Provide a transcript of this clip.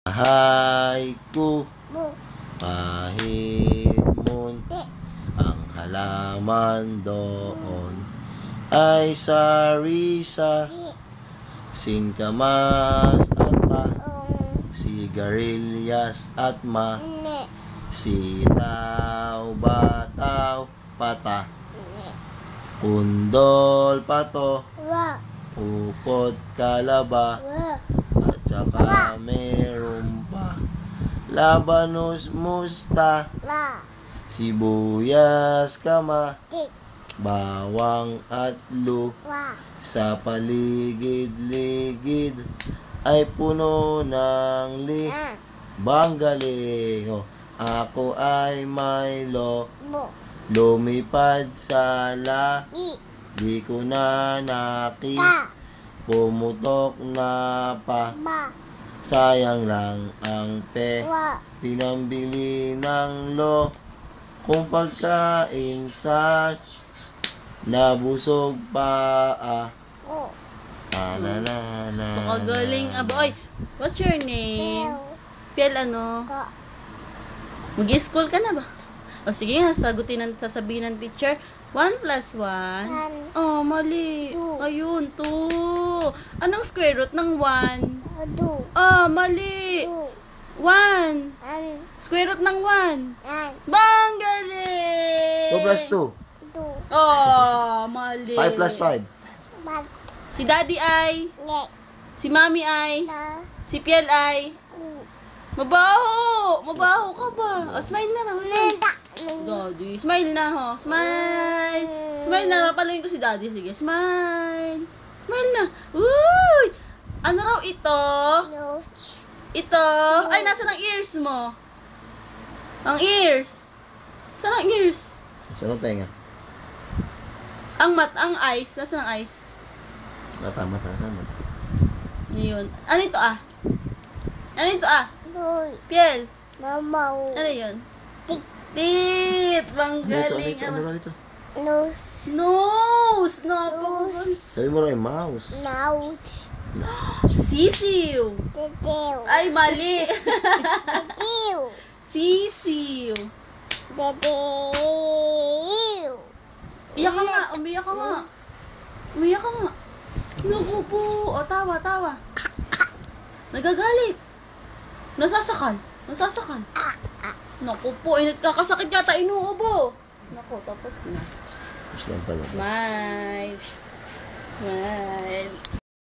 Bahay ko, kahit munti ang halaman doon ay sarisa, singkamas at sigarilyas at sitaw, bataw, pata, undol, pato, upot, kalaba, at saka meron pa labanos, musta, sibuyas, kama, bawang at lupa. Sa paligid-ligid ay puno ng banggaling. Ako ay may lumipad sa di ko na pumutok na pa. Sayang lang ang pinambili ng kung pagkain sa nabusog pa. Makagaling. Boy, what's your name? Piel ano? Mag-i-school ka na ba? O sige nga, sasabihin ng teacher. 1 plus 1? Oh, mali. 2. Ayun, 2. Anong square root ng 1? 2. Oh, mali. 1. Square root ng 1? Banggaling! 2 plus 2. 2. Oh, mali. 5 plus 5. Si daddy ay? Si mami ay? Si Piel ay? Mabaho! Mabaho ka ba? O, smile na lang. Daddy, smile na ho. Smile! Smile na. Papalayin ko si daddy. Sige, smile. Smile na. Uy! Ano raw ito? Ito? Ay, nasa ng ears mo? Ang ears? Saan ang ears? Saan ang tenga? Ang eyes. Nasa ng eyes? Mata. Yun. Ano ito ah? Ano ito ah? Piel. Mamaw. Ano yun? Tit. Banggaling. Ano raw ito? Nose. Nose. Sabi mo raw yung mouse. Mouse. Sisiw. Titiw. Ay, mali. Titiw. Sisiw. Titiw. Iyak ka nga. Umiyak ka nga. Umiyak ka nga. Naku po. O, tawa. Nagagalit. Nasasakal. Naku po. Nagkakasakit yata. Inuubo. Naku, tapos na. Tapos lang pala. Smile.